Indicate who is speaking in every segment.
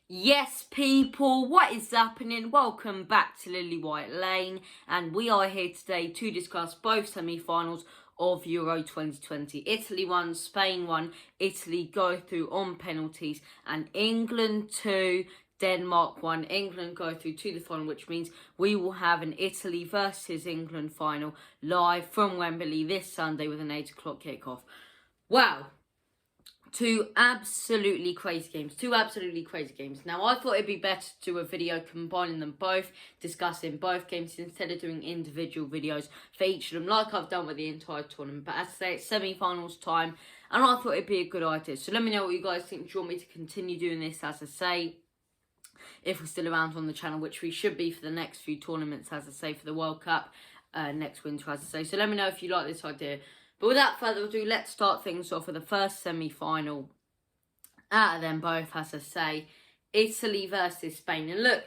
Speaker 1: Yes, people, what is happening? Welcome back to Lily White Lane, and we are here today to discuss both semi-finals of Euro 2020. Italy won, Spain won, Italy go through on penalties, and England 2, Denmark 1. England go through to the final, which means we will have an Italy versus England final live from Wembley this Sunday with an 8 o'clock kickoff. Wow. Two absolutely crazy games. Now, I thought it'd be better to do a video combining them both, discussing both games instead of doing individual videos for each of them, like I've done with the entire tournament. But as I say, it's semi-finals time, and I thought it'd be a good idea. So let me know what you guys think. Do you want me to continue doing this, as I say, if we're still around on the channel, which we should be for the next few tournaments, as I say, for the World Cup next winter, as I say. So let me know if you like this idea. But without further ado, let's start things off with the first semi-final out of them both, as I say, Italy versus Spain. And look,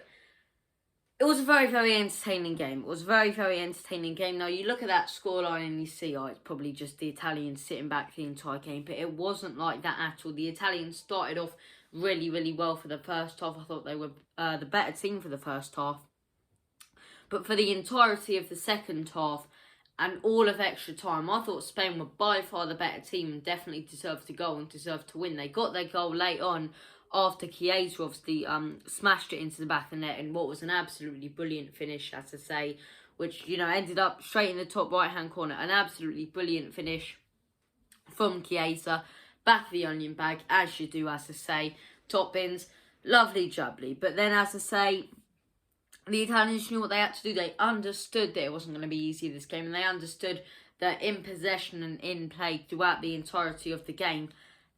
Speaker 1: it was a very entertaining game. It was a very entertaining game. Now, you look at that scoreline and you see, it's probably just the Italians sitting back the entire game. But it wasn't like that at all. The Italians started off really well for the first half. I thought they were the better team for the first half. But for the entirety of the second half and all of extra time, I thought Spain were by far the better team and definitely deserved to go and deserved to win. They got their goal late on after Chiesa obviously smashed it into the back of the net in what was an absolutely brilliant finish, as I say, which, ended up straight in the top right-hand corner. An absolutely brilliant finish from Chiesa, back of the onion bag, as you do, as I say. Top bins, lovely jubbly. But then, as I say, the Italians knew what they had to do. They understood that it wasn't going to be easy this game, and they understood that in possession and in play throughout the entirety of the game,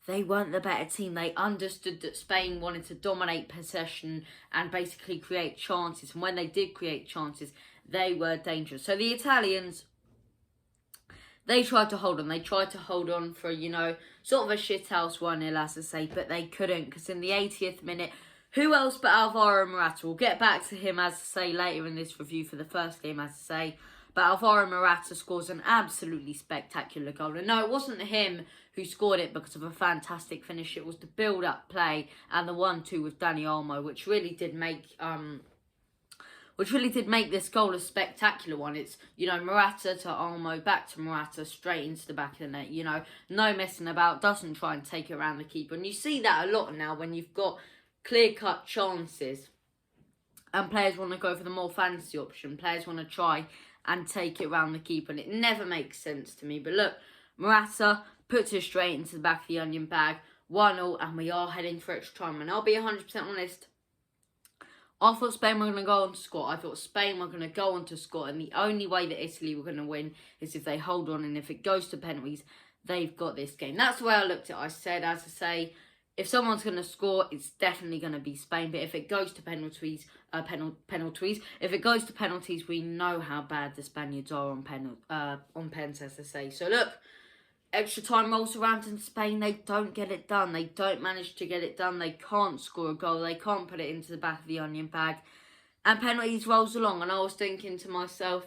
Speaker 1: they weren't the better team. They understood that Spain wanted to dominate possession and basically create chances. And when they did create chances, they were dangerous. So the Italians, they tried to hold on. They tried to hold on for, sort of a shithouse 1-0, as I say, but they couldn't, because in the 80th minute, who else but Alvaro Morata? We'll get back to him, as I say, later in this review for the first game, as I say. But Alvaro Morata scores an absolutely spectacular goal. And no, it wasn't him who scored it because of a fantastic finish. It was the build-up play and the 1-2 with Dani Olmo, which really did make this goal a spectacular one. It's, Morata to Olmo, back to Morata, straight into the back of the net. No messing about, doesn't try and take it around the keeper. And you see that a lot now when you've got clear-cut chances and players want to go for the more fantasy option. Players want to try and take it around the keeper, and it never makes sense to me. But look, Morata puts it straight into the back of the onion bag, 1-0, and we are heading for extra time. And I'll be 100% honest, I thought Spain were going to go on to score. I thought Spain were going to go on to score, and the only way that Italy were going to win is if they hold on, and if it goes to penalties, they've got this game. That's the way I looked at it. I said, as I say, if someone's going to score, it's definitely going to be Spain. But if it goes to penalties, if it goes to penalties, we know how bad the Spaniards are on pens, as I say. So look, extra time rolls around in Spain. They don't get it done. They don't manage to get it done. They can't score a goal. They can't put it into the back of the onion bag. And penalties rolls along. And I was thinking to myself,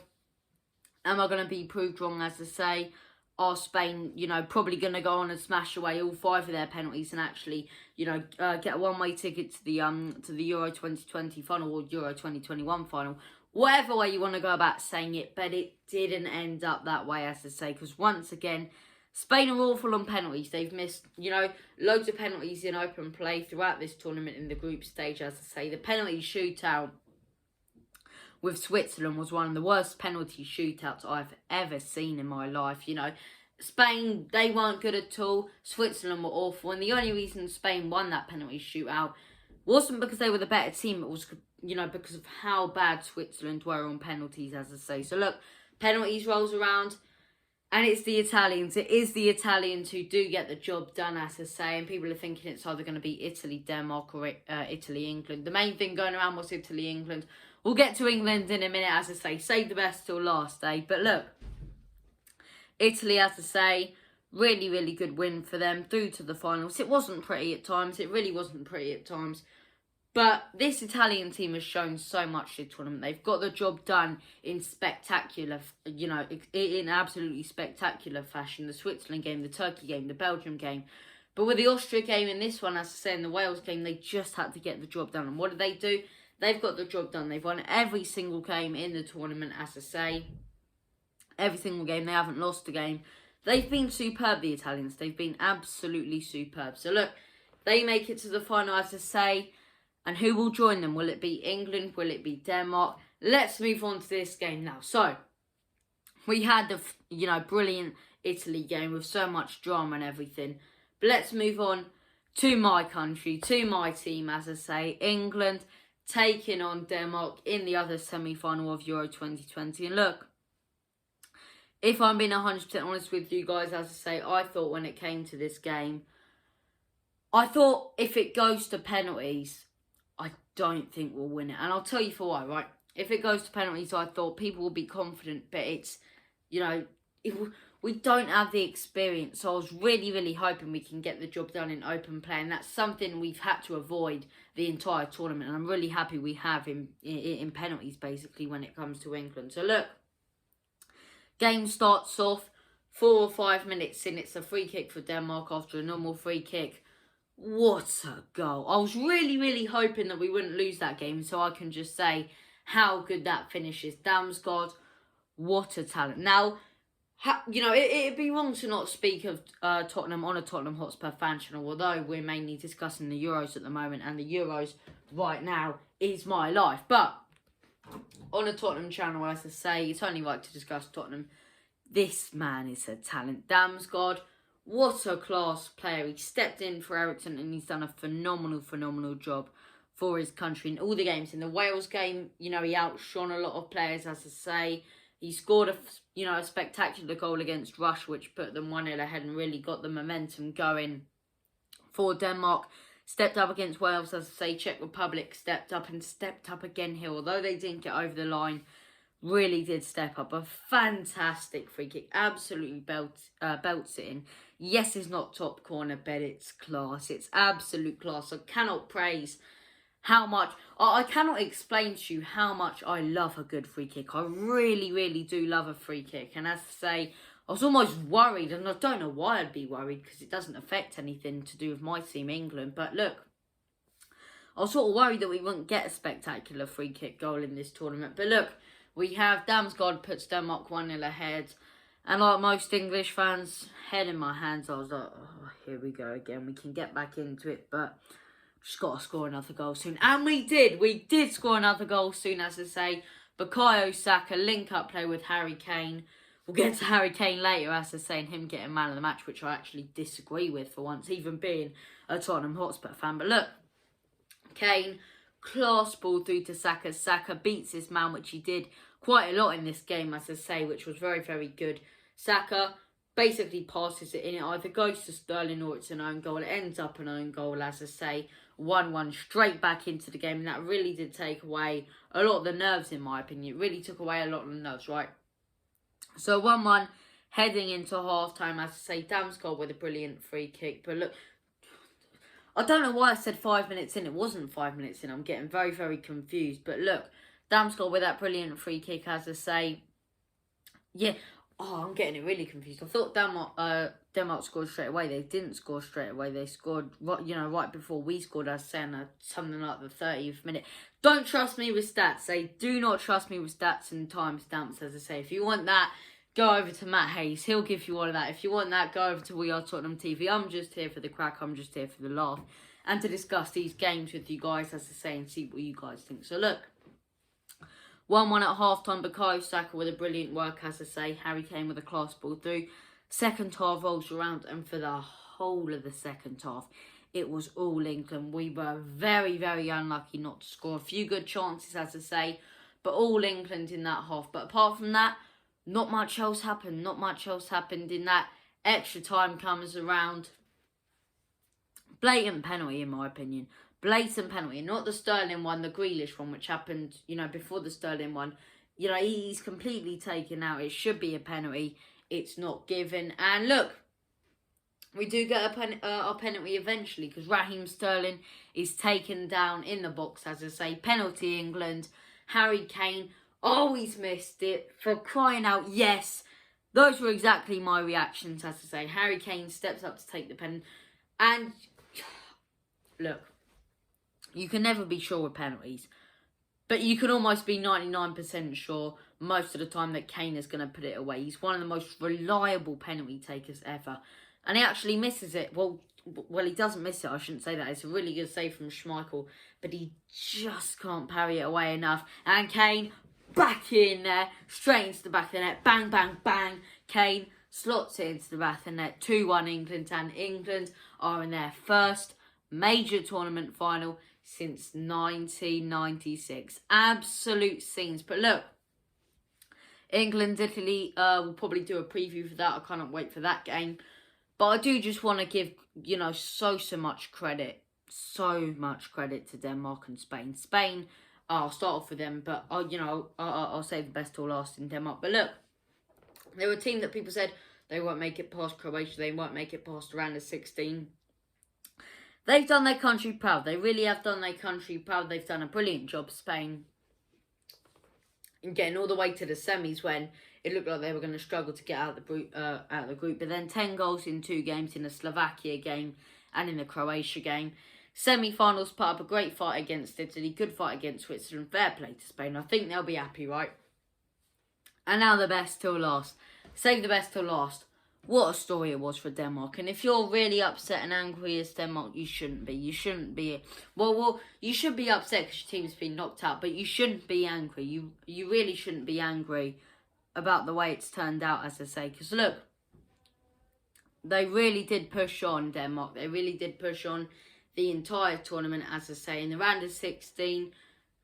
Speaker 1: am I going to be proved wrong, as I say? Are Spain, probably going to go on and smash away all 5 of their penalties and actually, get a one-way ticket to the Euro 2020 final or Euro 2021 final? Whatever way you want to go about saying it, but it didn't end up that way, as I say, because once again, Spain are awful on penalties. They've missed, loads of penalties in open play throughout this tournament in the group stage, as I say. The penalty shootout with Switzerland was one of the worst penalty shootouts I've ever seen in my life. Spain, they weren't good at all. Switzerland were awful. And the only reason Spain won that penalty shootout wasn't because they were the better team. It was, because of how bad Switzerland were on penalties, as I say. So look, penalties rolls around, and it's the Italians. It is the Italians who do get the job done, as I say. And people are thinking it's either going to be Italy, Denmark, or Italy, England. The main thing going around was Italy, England. We'll get to England in a minute, as I say. Save the best till last, eh? But look, Italy, as I say, really good win for them through to the finals. It wasn't pretty at times. It really wasn't pretty at times. But this Italian team has shown so much this tournament. They've got the job done in spectacular, in absolutely spectacular fashion. The Switzerland game, the Turkey game, the Belgium game. But with the Austria game and this one, as I say, in the Wales game, they just had to get the job done. And what did they do? They've got the job done. They've won every single game in the tournament, as I say. Every single game. They haven't lost a game. They've been superb, the Italians. They've been absolutely superb. So look, they make it to the final, as I say. And who will join them? Will it be England? Will it be Denmark? Let's move on to this game now. So, we had the, brilliant Italy game with so much drama and everything. But let's move on to my country, to my team, as I say. England taking on Denmark in the other semi-final of Euro 2020. And look, if I'm being 100% honest with you guys, as I say, I thought when it came to this game, I thought if it goes to penalties, I don't think we'll win it. And I'll tell you for why, right? If it goes to penalties, I thought people will be confident, but it's, we don't have the experience. So I was really, really hoping we can get the job done in open play. And that's something we've had to avoid the entire tournament. And I'm really happy we have in penalties, basically, when it comes to England. So look, game starts off 4 or 5 minutes in. It's a free kick for Denmark after a normal free kick. What a goal. I was really, really hoping that we wouldn't lose that game. So I can just say how good that finish is. Damsgaard, what a talent. Now, it'd be wrong to not speak of Tottenham on a Tottenham Hotspur fan channel, although we're mainly discussing the Euros at the moment, and the Euros right now is my life. But on a Tottenham channel, as I say, it's only right to discuss Tottenham. This man is a talent. Damsgaard, what a class player. He stepped in for Ericsson and he's done a phenomenal, phenomenal job for his country in all the games. In the Wales game, he outshone a lot of players, as I say. He scored a spectacular goal against Russia, which put them 1-0 ahead and really got the momentum going for Denmark. Stepped up against Wales, as I say. Czech Republic stepped up and stepped up again here. Although they didn't get over the line, really did step up. A fantastic free kick. Absolutely belts it in. Yes, it's not top corner, but it's class. It's absolute class. I cannot praise how much... I cannot explain to you how much I love a good free kick. I really, really do love a free kick. And as I say, I was almost worried, and I don't know why I'd be worried, because it doesn't affect anything to do with my team, England. But look, I was sort of worried that we wouldn't get a spectacular free kick goal in this tournament. But look, we have Damsgaard puts Denmark 1-0 ahead. And like most English fans, head in my hands, I was like, oh, here we go again. We can get back into it, but just got to score another goal soon. And we did. We did score another goal soon, as I say. Bukayo Saka, link-up play with Harry Kane. We'll get to Harry Kane later, as I say, and him getting man of the match, which I actually disagree with for once, even being a Tottenham Hotspur fan. But look, Kane, class ball through to Saka. Saka beats his man, which he did quite a lot in this game, as I say, which was very, very good. Saka basically passes it in. It either goes to Sterling or it's an own goal. It ends up an own goal, as I say. 1-1 straight back into the game. And that really did take away a lot of the nerves, in my opinion. It really took away a lot of the nerves, right? So 1-1 heading into half-time, as I say. Damsgaard with a brilliant free kick. But look, I don't know why I said 5 minutes in. It wasn't 5 minutes in. I'm getting very, very confused. But look, Damsgaard with that brilliant free kick, as I say. Yeah. Oh, I'm getting it really confused. I thought Denmark scored straight away. They didn't score straight away. They scored, right before we scored, as I say, something like the 30th minute. Don't trust me with stats. Do not trust me with stats and timestamps, as I say. If you want that, go over to Matt Hayes. He'll give you all of that. If you want that, go over to We Are Tottenham TV. I'm just here for the crack. I'm just here for the laugh. And to discuss these games with you guys, as I say, and see what you guys think. So look, 1-1 at half-time. Bukayo Saka with a brilliant work, as I say. Harry Kane with a class ball through. Second half rolls around, and for the whole of the second half, it was all England. We were very, very unlucky not to score. A few good chances, as I say, but all England in that half. But apart from that, not much else happened. Not much else happened in that. Extra time comes around. Blatant penalty, in my opinion. Blatant penalty. Not the Sterling one, the Grealish one, which happened, before the Sterling one. He's completely taken out. It should be a penalty. It's not given. And look, we do get a penalty eventually, because Raheem Sterling is taken down in the box, as I say. Penalty England. Harry Kane always missed it. For crying out, yes. Those were exactly my reactions, as I say. Harry Kane steps up to take the pen. And look, you can never be sure with penalties, but you can almost be 99% sure most of the time that Kane is going to put it away. He's one of the most reliable penalty takers ever. And he actually misses it. Well, he doesn't miss it. I shouldn't say that. It's a really good save from Schmeichel. But he just can't parry it away enough. And Kane, back in there. Straight into the back of the net. Bang, bang, bang. Kane slots it into the back of the net. 2-1 England. And England are in their first major tournament final since 1996. Absolute scenes. But look, England, Italy, we'll probably do a preview for that. I cannot wait for that game. But I do just want to give, so much credit. So much credit to Denmark and Spain. Spain, I'll start off with them. But, I'll save the best till last in Denmark. But look, they were a team that people said they won't make it past Croatia. They won't make it past the round of 16. They've done their country proud. They really have done their country proud. They've done a brilliant job, Spain, in getting all the way to the semis when it looked like they were going to struggle to get out of the group. But then 10 goals in 2 games, in the Slovakia game and in the Croatia game. Semi-finals, put up a great fight against Italy. Good fight against Switzerland. Fair play to Spain. I think they'll be happy, right? And now the best till last. Save the best till last. What a story it was for Denmark. And if you're really upset and angry as Denmark, you shouldn't be. You shouldn't be. Well, you should be upset because your team's been knocked out. But you shouldn't be angry. You really shouldn't be angry about the way it's turned out, as I say. Because look, they really did push on, Denmark. They really did push on the entire tournament, as I say. In the round of 16,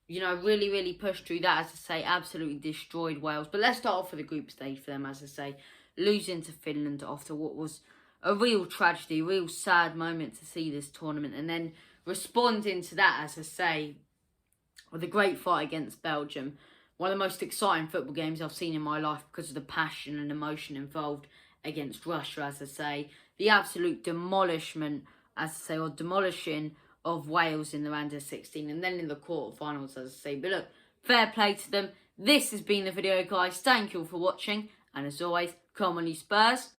Speaker 1: really, really pushed through that, as I say. Absolutely destroyed Wales. But let's start off with the group stage for them, as I say. Losing to Finland after what was a real tragedy, a real sad moment to see this tournament. And then responding to that, as I say, with a great fight against Belgium. One of the most exciting football games I've seen in my life because of the passion and emotion involved against Russia, as I say. The absolute demolishment, as I say, or demolishing of Wales in the round of 16. And then in the quarterfinals, as I say. But look, fair play to them. This has been the video, guys. Thank you all for watching. And as always, come on you Spurs.